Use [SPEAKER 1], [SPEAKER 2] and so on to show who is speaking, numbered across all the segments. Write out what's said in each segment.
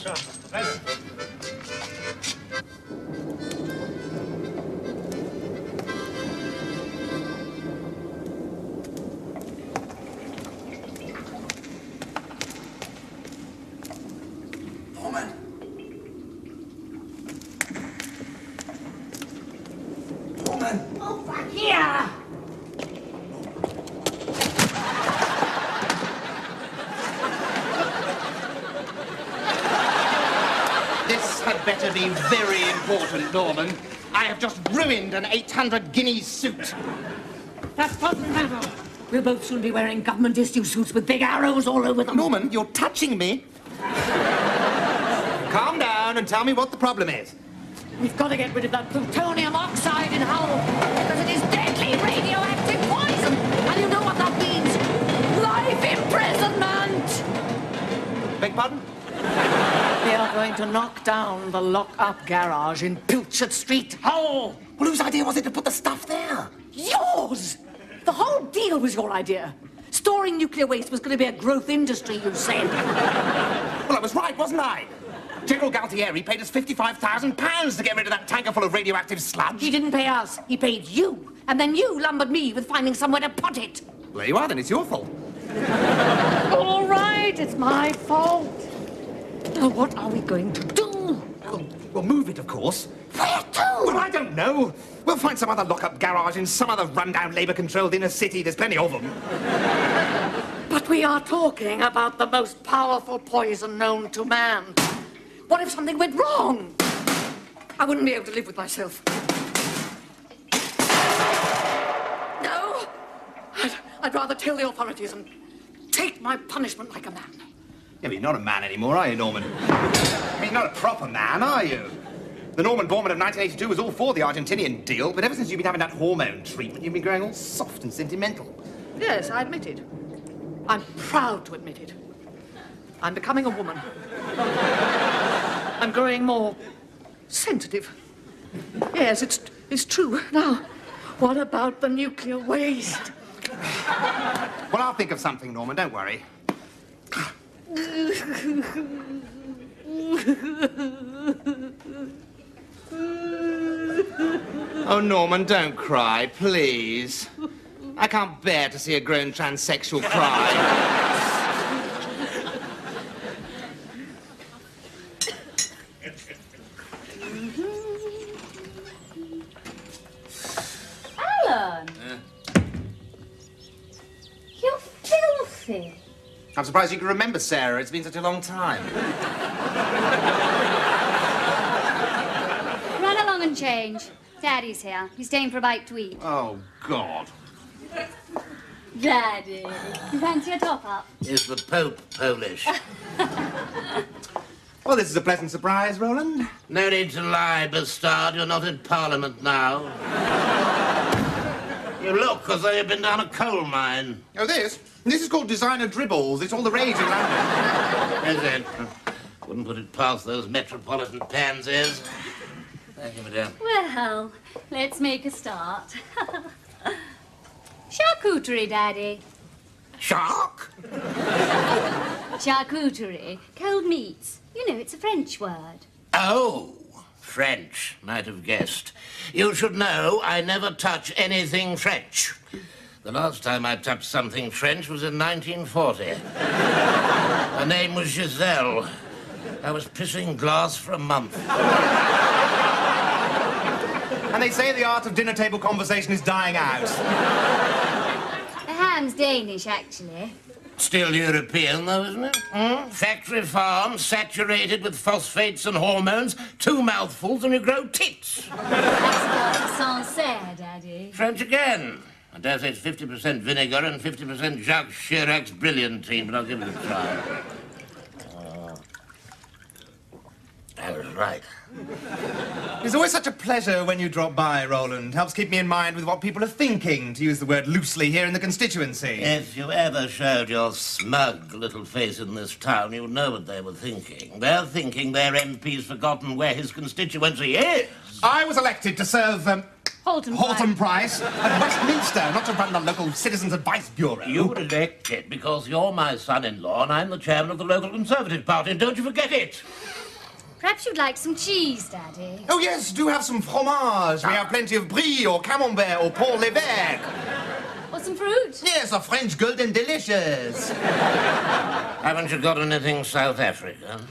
[SPEAKER 1] Sure. Present.
[SPEAKER 2] Norman. Norman.
[SPEAKER 3] Oh, back here!
[SPEAKER 4] This had better be very important, Norman. I have just ruined an 800 guinea suit.
[SPEAKER 3] That doesn't matter. We'll both soon be wearing government-issue suits with big arrows all over them.
[SPEAKER 4] Norman, you're touching me. Calm down and tell me what the problem is.
[SPEAKER 3] We've got to get rid of that plutonium oxide in Hull, because it is deadly radioactive poison. And you know what that means. Life imprisonment!
[SPEAKER 4] Beg pardon?
[SPEAKER 3] We are going to knock down the lock-up garage in Pilchard Street, Hull.
[SPEAKER 4] Well, whose idea was it to put the stuff there?
[SPEAKER 3] Yours! The whole deal was your idea. Storing nuclear waste was going to be a growth industry, you said.
[SPEAKER 4] Well, I was right, wasn't I? General Galtieri paid us £55,000 to get rid of that tanker full of radioactive sludge.
[SPEAKER 3] He didn't pay us. He paid you. And then you lumbered me with finding somewhere to put it.
[SPEAKER 4] Well, there you are, then. It's your fault.
[SPEAKER 3] All right, it's my fault. Now, what are we going to do?
[SPEAKER 4] We'll move it, of course.
[SPEAKER 3] Where to?
[SPEAKER 4] Well, I don't know. We'll find some other lock-up garage in some other rundown Labour-controlled inner city. There's plenty of them.
[SPEAKER 3] But we are talking about the most powerful poison known to man. What if something went wrong? I wouldn't be able to live with myself. No. I'd rather tell the authorities and take my punishment like a man.
[SPEAKER 4] Yeah, but you're not a man anymore, are you, Norman? I mean, not a proper man, are you? The Norman Borman of 1982 was all for the Argentinian deal, but ever since you've been having that hormone treatment, you've been growing all soft and sentimental.
[SPEAKER 3] Yes, I admit it. I'm proud to admit it. I'm becoming a woman. I'm growing more sensitive. Yes, it's true. Now, what about the nuclear waste?
[SPEAKER 4] Well, I'll think of something, Norman, don't worry. Oh, Norman, don't cry, please. I can't bear to see a grown transsexual cry.
[SPEAKER 5] Alan! You're filthy.
[SPEAKER 4] I'm surprised you can remember Sarah. It's been such a long time.
[SPEAKER 5] Run along and change. Daddy's here. He's staying for a bite to eat.
[SPEAKER 4] Oh, God.
[SPEAKER 5] Daddy, you fancy a top-up?
[SPEAKER 6] Is the Pope Polish?
[SPEAKER 4] Well, this is a pleasant surprise, Roland.
[SPEAKER 6] No need to lie, Bastard. You're not in Parliament now. You look as though you've been down a coal mine.
[SPEAKER 4] Oh, this? This is called designer dribbles. It's all the rage in London.
[SPEAKER 6] Is it? Wouldn't put it past those metropolitan pansies. Thank you, madame.
[SPEAKER 5] Well, let's make a start. Charcuterie, Daddy.
[SPEAKER 6] Shark?
[SPEAKER 5] Charcuterie. Cold meats. You know, it's a French word.
[SPEAKER 6] Oh, French. Might have guessed. You should know I never touch anything French. The last time I touched something French was in 1940. Her name was Giselle. I was pissing glass for a month.
[SPEAKER 4] And they say the art of dinner table conversation is dying out.
[SPEAKER 5] The ham's Danish, actually.
[SPEAKER 6] Still European, though, isn't it? Factory farm, saturated with phosphates and hormones, 2 mouthfuls and you grow tits.
[SPEAKER 5] That's Sancerre, Daddy.
[SPEAKER 6] French again. I dare say it's 50% vinegar and 50% Jacques Chirac's brilliantine, but I'll give it a try. I was right.
[SPEAKER 4] It's always such a pleasure when you drop by, Roland. Helps keep me in mind with what people are thinking, to use the word loosely, here in the constituency.
[SPEAKER 6] If you ever showed your smug little face in this town, you'd know what they were thinking. They're thinking their MP's forgotten where his constituency is.
[SPEAKER 4] I was elected to serve Halton Price? At Westminster, not to run the local Citizens' Advice Bureau.
[SPEAKER 6] You were elected because you're my son-in-law and I'm the chairman of the local Conservative Party. Don't you forget it.
[SPEAKER 5] Perhaps you'd like some cheese, Daddy.
[SPEAKER 4] Oh, yes, do have some fromage. We have plenty of brie or camembert or Pont l'Evêque.
[SPEAKER 5] Or some fruit.
[SPEAKER 4] Yes, a French golden delicious.
[SPEAKER 6] Haven't you got anything South African?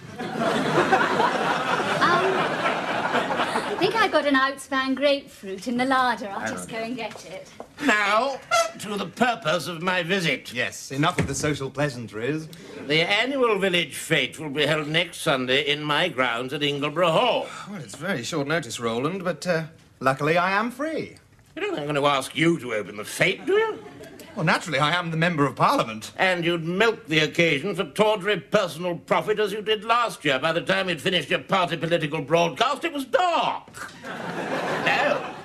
[SPEAKER 5] I think I've got an outspan grapefruit in the larder. I'll just go and get it.
[SPEAKER 6] Now, to the purpose of my visit.
[SPEAKER 4] Yes, enough of the social pleasantries.
[SPEAKER 6] The annual village fete will be held next Sunday in my grounds at Ingleborough Hall.
[SPEAKER 4] Well, it's very short notice, Roland, but luckily I am free.
[SPEAKER 6] You don't think I'm going to ask you to open the fete, do you?
[SPEAKER 4] Well, naturally, I am the Member of Parliament.
[SPEAKER 6] And you'd milk the occasion for tawdry personal profit as you did last year. By the time you'd finished your party political broadcast, it was dark. No.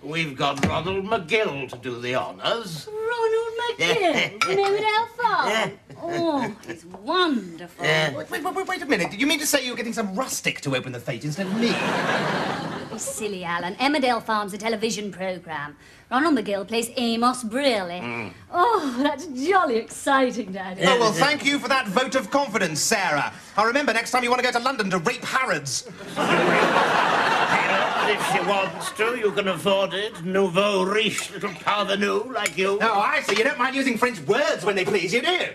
[SPEAKER 6] We've got Ronald McGill to do the honours.
[SPEAKER 5] Ronald McGill? In Emmerdale Farm? Oh, it's wonderful.
[SPEAKER 4] Wait a minute. You mean to say you're getting some rustic to open the fete instead of me?
[SPEAKER 5] Be silly, Alan. Emmerdale Farm's a television programme. Ronald McGill plays Amos Brearley. Oh, that's jolly exciting, Daddy.
[SPEAKER 4] Oh, well, thank you for that vote of confidence, Sarah. I'll remember next time you want to go to London to rape Harrods.
[SPEAKER 6] If she wants to, you can afford it. Nouveau riche little parvenu like you.
[SPEAKER 4] Oh, I see. You don't mind using French words when they please you, do you?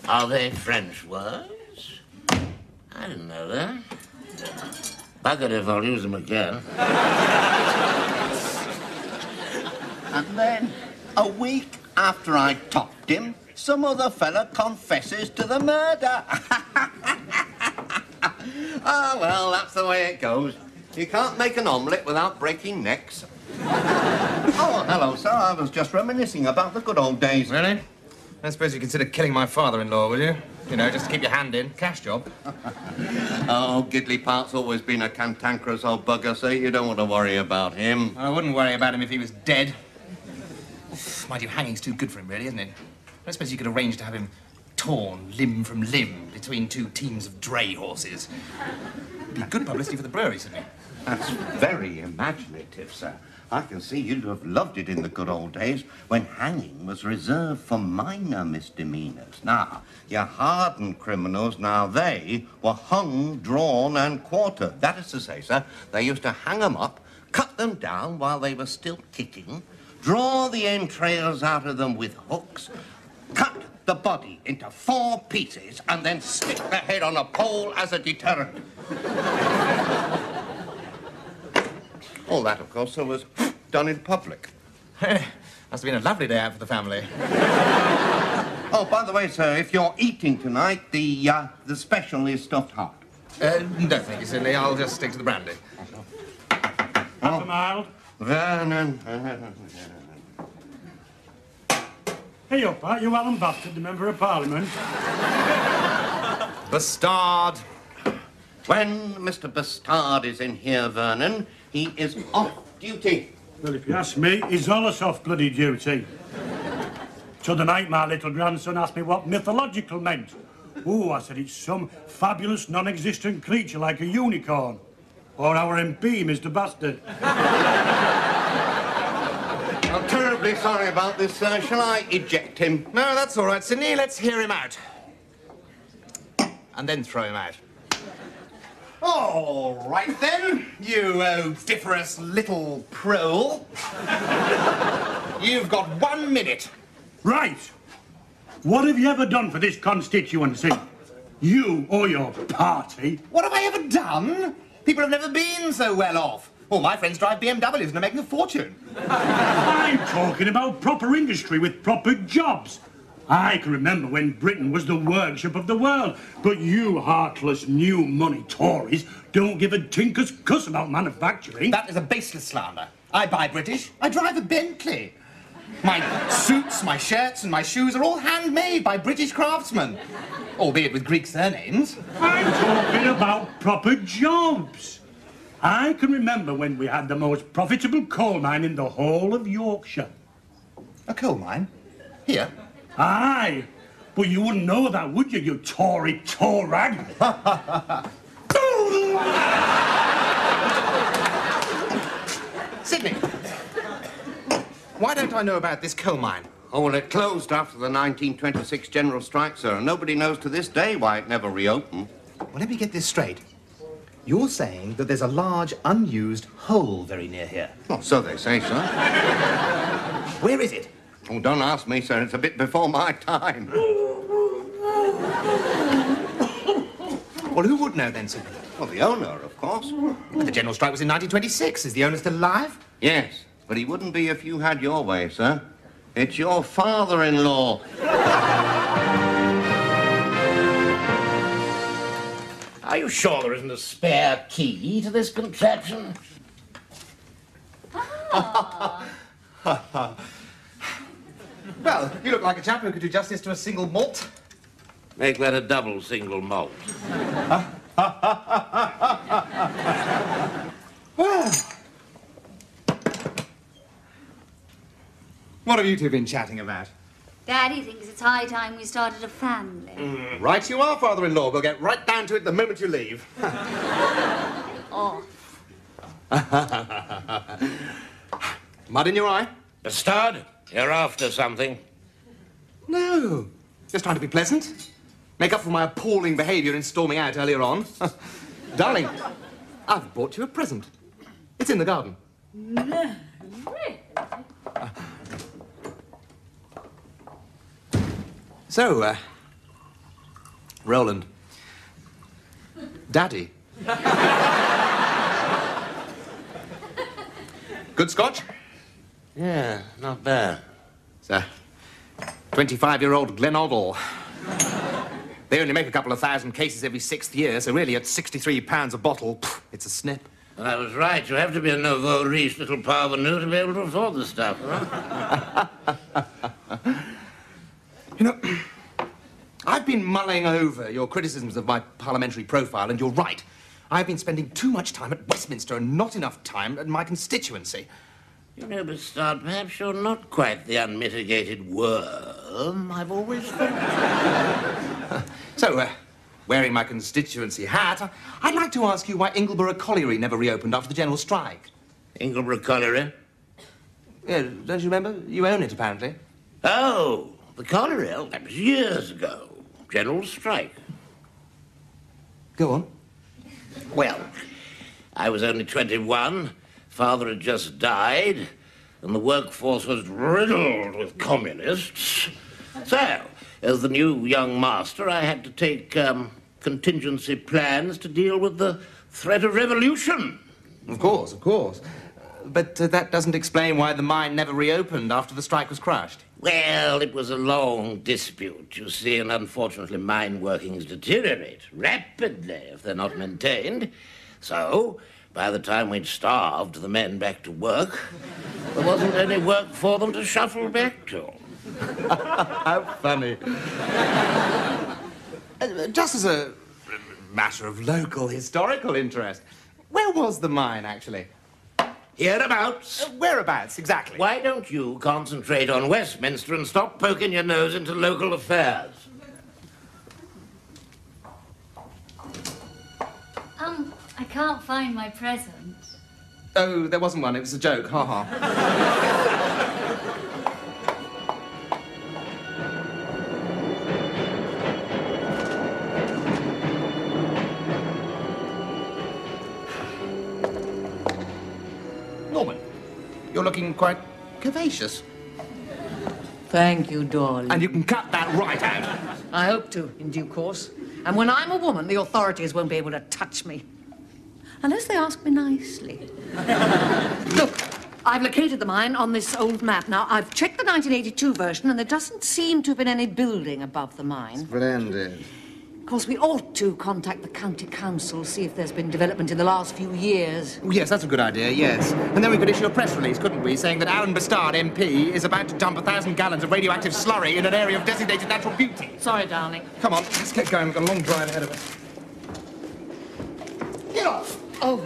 [SPEAKER 6] Are they French words? I didn't know that. Bugger if I'll use them again.
[SPEAKER 1] And then, a week after I topped him, some other fella confesses to the murder. Ah, well, that's the way it goes. You can't make an omelette without breaking necks. Oh, hello, sir. I was just reminiscing about the good old days.
[SPEAKER 4] Really? I suppose you consider killing my father-in-law, would you? You know, just to keep your hand in. Cash job.
[SPEAKER 1] Oh, Gidley Park's always been a cantankerous old bugger, so you don't want to worry about him.
[SPEAKER 4] I wouldn't worry about him if he was dead. Mind you, hanging's too good for him, really, isn't it? I suppose you could arrange to have him torn limb from limb between two teams of dray horses. It'd be good publicity for the brewery, certainly.
[SPEAKER 1] That's very imaginative, sir. I can see you'd have loved it in the good old days when hanging was reserved for minor misdemeanors. Now, your hardened criminals, now they were hung, drawn and quartered. That is to say, sir, they used to hang them up, cut them down while they were still kicking, draw the entrails out of them with hooks, cut the body into 4 pieces and then stick the head on a pole as a deterrent. All that, of course, was done in public.
[SPEAKER 4] Must have been a lovely day out for the family.
[SPEAKER 1] Oh, by the way, sir, if you're eating tonight, the special is stuffed hard.
[SPEAKER 4] No, thank you, Sidney. I'll just stick to the brandy.
[SPEAKER 7] Half a mile.
[SPEAKER 1] Vernon.
[SPEAKER 7] Hey up, are you Alan Bastard, the Member of Parliament?
[SPEAKER 4] Bastard.
[SPEAKER 1] When Mr. Bastard is in here, Vernon, he is off duty.
[SPEAKER 7] Well, if you ask me, he's allus off bloody duty. So the night my little grandson asked me what mythological meant. Oh, I said it's some fabulous non-existent creature like a unicorn. Or our MP, Mr. Bastard.
[SPEAKER 1] I'm terribly sorry about this, sir. Shall I eject him?
[SPEAKER 4] No, that's all right, Sidney. Let's hear him out. And then throw him out. All right, then, you odoriferous little prole. You've got 1 minute.
[SPEAKER 7] Right. What have you ever done for this constituency? You or your party?
[SPEAKER 4] What have I ever done? People have never been so well off. All my friends drive BMWs and are making a fortune.
[SPEAKER 7] I'm talking about proper industry with proper jobs. I can remember when Britain was the worship of the world, but you heartless new money Tories don't give a tinker's cuss about manufacturing.
[SPEAKER 4] That is a baseless slander. I buy British. I drive a Bentley. My suits, my shirts and my shoes are all handmade by British craftsmen, albeit with Greek surnames.
[SPEAKER 7] I'm talking about proper jobs. I can remember when we had the most profitable coal mine in the whole of Yorkshire.
[SPEAKER 4] A coal mine? Here?
[SPEAKER 7] Aye, but you wouldn't know that, would you, you Tory rag?
[SPEAKER 4] Sidney! Why don't I know about this coal mine?
[SPEAKER 1] Oh, well, it closed after the 1926 general strike, sir. Nobody knows to this day why it never reopened.
[SPEAKER 4] Well, let me get this straight. You're saying that there's a large, unused hole very near here.
[SPEAKER 1] Well, so they say, sir.
[SPEAKER 4] Where is it?
[SPEAKER 1] Oh, don't ask me, sir. It's a bit before my time.
[SPEAKER 4] Well, who would know then, Sidney?
[SPEAKER 1] Well, the owner, of course.
[SPEAKER 4] But the general strike was in 1926. Is the owner still alive?
[SPEAKER 1] Yes, but he wouldn't be if you had your way, sir. It's your father-in-law.
[SPEAKER 6] Are you sure there isn't a spare key to this contraption?
[SPEAKER 4] Well, you look like a chap who could do justice to a single malt.
[SPEAKER 6] Make that a double single malt.
[SPEAKER 4] Well, what have you two been chatting about?
[SPEAKER 5] Daddy thinks it's high time we started a family.
[SPEAKER 4] Right you are, father-in-law. We'll get right down to it the moment you leave.
[SPEAKER 5] Oh.
[SPEAKER 4] Mud in your eye?
[SPEAKER 6] Bastard, you're after something.
[SPEAKER 4] No. Just trying to be pleasant. Make up for my appalling behaviour in storming out earlier on. Darling, I've bought you a present. It's in the garden.
[SPEAKER 5] No.
[SPEAKER 4] So, Roland. Daddy. Good scotch?
[SPEAKER 6] Yeah, not bad.
[SPEAKER 4] It's a 25-year-old Glenodal. They only make a couple of thousand cases every 6th year, so really at £63 a bottle, it's a snip.
[SPEAKER 6] Well, I was right. You have to be a nouveau riche little parvenu to be able to afford the stuff, huh?
[SPEAKER 4] You know, I've been mulling over your criticisms of my parliamentary profile, and you're right. I've been spending too much time at Westminster and not enough time at my constituency.
[SPEAKER 6] You know, Bastard, perhaps you're not quite the unmitigated worm I've always thought.
[SPEAKER 4] So, wearing my constituency hat, I'd like to ask you why Ingleborough Colliery never reopened after the general strike.
[SPEAKER 6] Ingleborough Colliery?
[SPEAKER 4] Yeah, don't you remember? You own it, apparently.
[SPEAKER 6] Oh, the colliery? Oh, that was years ago. General strike.
[SPEAKER 4] Go on.
[SPEAKER 6] Well, I was only 21. Father had just died, and the workforce was riddled with communists. So, as the new young master, I had to take contingency plans to deal with the threat of revolution.
[SPEAKER 4] Of course, of course. But that doesn't explain why the mine never reopened after the strike was crushed.
[SPEAKER 6] Well, it was a long dispute, you see, and unfortunately mine workings deteriorate rapidly if they're not maintained. So, by the time we'd starved the men back to work, there wasn't any work for them to shuffle back to.
[SPEAKER 4] How funny. Just as a matter of local historical interest, where was the mine, actually?
[SPEAKER 6] Hereabouts.
[SPEAKER 4] Whereabouts, exactly?
[SPEAKER 6] Why don't you concentrate on Westminster and stop poking your nose into local affairs?
[SPEAKER 5] I can't find my present.
[SPEAKER 4] Oh, there wasn't one. It was a joke. Ha ha. Norman, you're looking quite curvaceous.
[SPEAKER 3] Thank you, darling.
[SPEAKER 4] And you can cut that right out.
[SPEAKER 3] I hope to, in due course. And when I'm a woman, the authorities won't be able to touch me. Unless they ask me nicely. Look, I've located the mine on this old map. Now, I've checked the 1982 version, and there doesn't seem to have been any building above the mine.
[SPEAKER 4] Splendid.
[SPEAKER 3] Of course, we ought to contact the county council, see if there's been development in the last few years.
[SPEAKER 4] Oh, yes, that's a good idea, yes. And then we could issue a press release, couldn't we, saying that Alan Bastard, MP, is about to dump 1,000 gallons of radioactive slurry in an area of designated natural beauty.
[SPEAKER 3] Sorry, darling.
[SPEAKER 4] Come on, let's get going. We've got a long drive ahead of us. Get off!
[SPEAKER 3] Oh.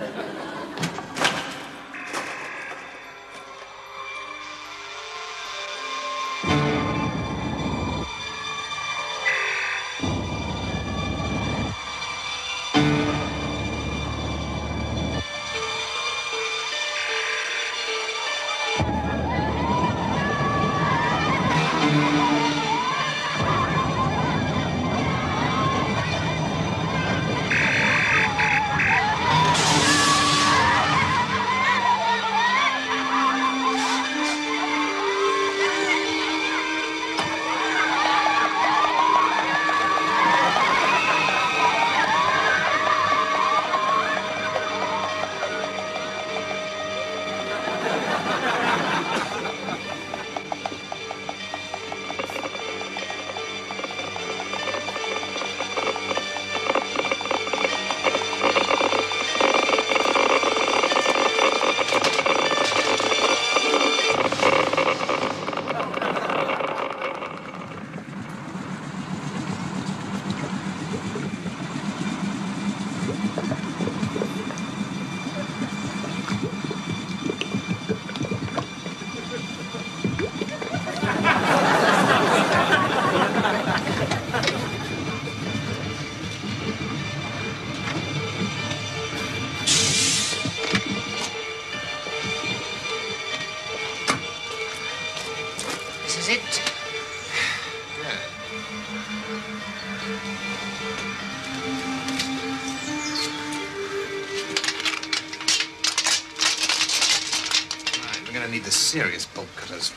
[SPEAKER 4] going to need the serious bolt cutters.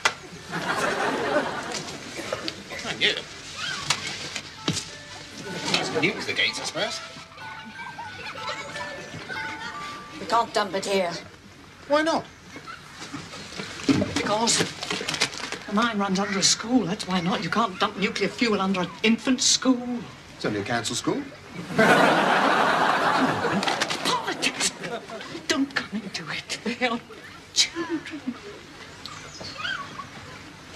[SPEAKER 4] Thank you. That's good news, the gates, I suppose.
[SPEAKER 3] We can't dump it here.
[SPEAKER 4] Why not?
[SPEAKER 3] Because the mine runs under a school. That's why not. You can't dump nuclear fuel under an infant school.
[SPEAKER 4] It's only a council school.
[SPEAKER 3] Politics! Don't come into it. They are children.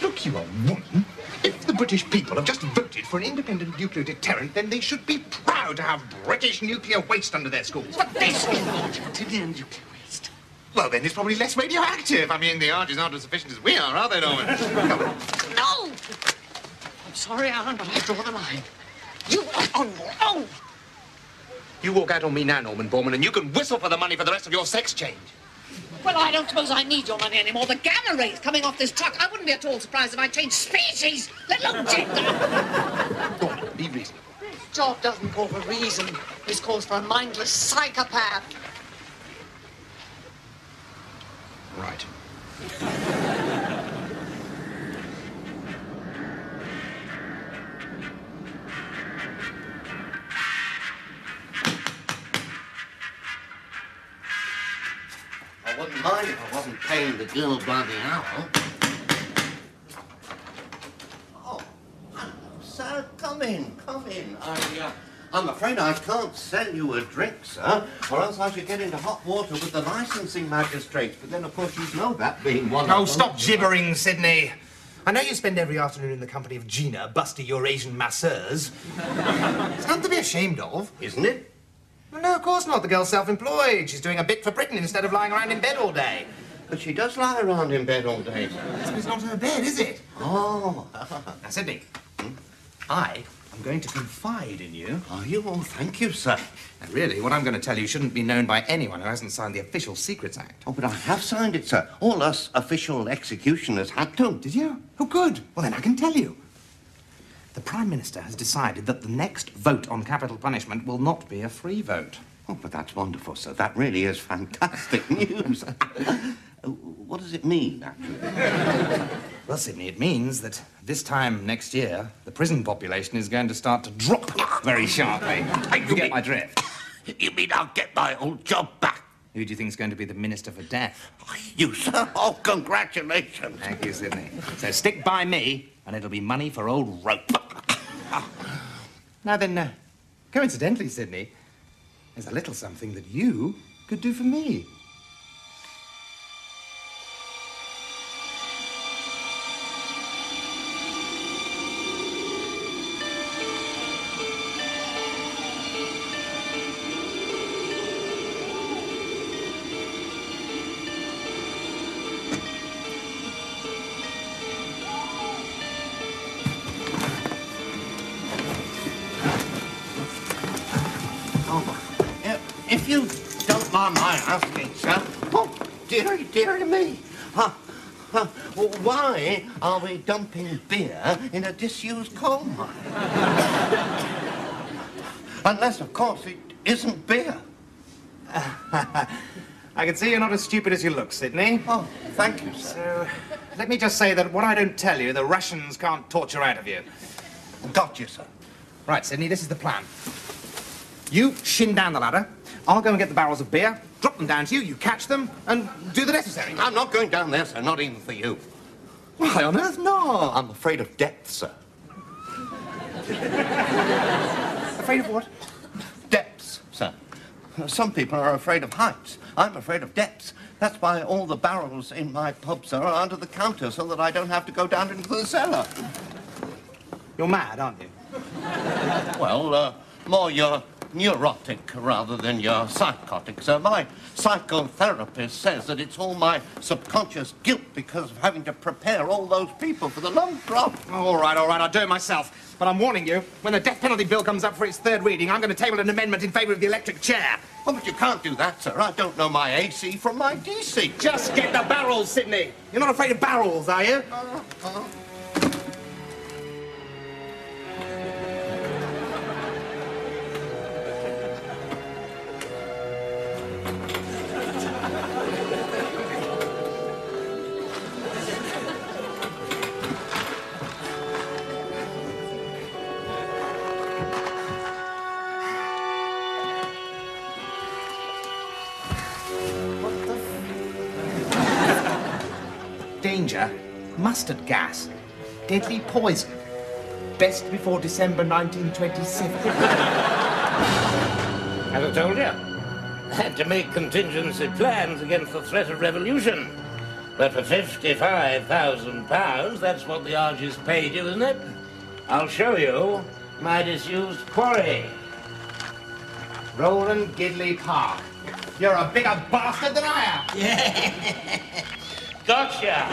[SPEAKER 4] Look, you old woman. If the British people have just voted for an independent nuclear deterrent, then they should be proud to have British nuclear waste under their schools.
[SPEAKER 3] But this is not nuclear waste.
[SPEAKER 4] Well, then it's probably less radioactive. I mean, the Argies aren't as efficient as we are they, Norman?
[SPEAKER 3] No! I'm sorry, Alan, but I draw the line. You are on your own.
[SPEAKER 4] You walk out on me now, Norman Borman, and you can whistle for the money for the rest of your sex change.
[SPEAKER 3] Well, I don't suppose I need your money anymore. The gamma rays coming off this truck. I wouldn't be at all surprised if I changed species, let alone gender.
[SPEAKER 4] Norman, be reasonable.
[SPEAKER 3] This job doesn't call for reason. This calls for a mindless psychopath.
[SPEAKER 4] Right.
[SPEAKER 1] I wouldn't mind if I wasn't paying the girl by the hour. Oh, hello, sir. Come in, come in. I'm afraid I can't sell you a drink, sir, or else I should get into hot water with the licensing magistrates. But then, of course, you know that being one of them.
[SPEAKER 4] Oh, stop gibbering, Sydney. I know you spend every afternoon in the company of Gina, Busty, your Asian masseurs. It's nothing to be ashamed of.
[SPEAKER 1] Isn't it?
[SPEAKER 4] Well, no, of course not. The girl's self-employed. She's doing a bit for Britain instead of lying around in bed all day.
[SPEAKER 1] But she does lie around in bed all day, sir.
[SPEAKER 4] It's not her bed, is it?
[SPEAKER 1] Oh.
[SPEAKER 4] Now, Sydney, I am going to confide in you.
[SPEAKER 1] Are you? Oh, thank you, sir.
[SPEAKER 4] And really, what I'm going to tell you shouldn't be known by anyone who hasn't signed the Official Secrets Act.
[SPEAKER 1] Oh, but I have signed it, sir. All us official executioners had to.
[SPEAKER 4] Did you? Oh, good. Well, then I can tell you. The Prime Minister has decided that the next vote on capital punishment will not be a free vote.
[SPEAKER 1] Oh, but that's wonderful, sir. That really is fantastic news. What does it mean, actually?
[SPEAKER 4] Well, Sydney, it means that this time next year, the prison population is going to start to drop very sharply. You get my drift?
[SPEAKER 1] You mean I'll get my old job back?
[SPEAKER 4] Who do you think is going to be the Minister for Death?
[SPEAKER 1] You, sir? Oh, congratulations.
[SPEAKER 4] Thank you, Sydney. So stick by me, and it'll be money for old rope. Now then, coincidentally, Sydney, there's a little something that you could do for me.
[SPEAKER 1] If you don't mind my asking, sir, oh, dearie me, why are we dumping beer in a disused coal mine? Unless, of course, it isn't beer.
[SPEAKER 4] I can see you're not as stupid as you look, Sydney.
[SPEAKER 1] Oh, thank you, sir.
[SPEAKER 4] So, let me just say that what I don't tell you, the Russians can't torture out of you.
[SPEAKER 1] Got you, sir.
[SPEAKER 4] Right, Sydney, this is the plan. You shin down the ladder. I'll go and get the barrels of beer, drop them down to you, you catch them, and do the necessary.
[SPEAKER 1] I'm not going down there, sir, not even for you.
[SPEAKER 4] Why on earth not?
[SPEAKER 1] I'm afraid of depth, sir.
[SPEAKER 4] Afraid of what?
[SPEAKER 1] Depths, sir. Some people are afraid of heights. I'm afraid of depths. That's why all the barrels in my pub, sir, are under the counter so that I don't have to go down into the cellar.
[SPEAKER 4] You're mad, aren't you?
[SPEAKER 1] Well, more you're neurotic rather than you're psychotic, sir. My psychotherapist says that it's all my subconscious guilt because of having to prepare all those people for the long drop.
[SPEAKER 4] All right, I'll do it myself. But I'm warning you, when the death penalty bill comes up for its third reading, I'm going to table an amendment in favour of the electric chair.
[SPEAKER 1] Oh, but you can't do that, sir. I don't know my AC from my DC.
[SPEAKER 4] Just get the barrels, Sydney. You're not afraid of barrels, are you? Danger. Mustard gas. Deadly poison. Best before December 1927.
[SPEAKER 6] As I told you, I had to make contingency plans against the threat of revolution. But for £55,000, that's what the Arges paid you, isn't it? I'll show you my disused quarry.
[SPEAKER 4] Roland Gidley Park. You're a bigger bastard than I am.
[SPEAKER 6] Gotcha!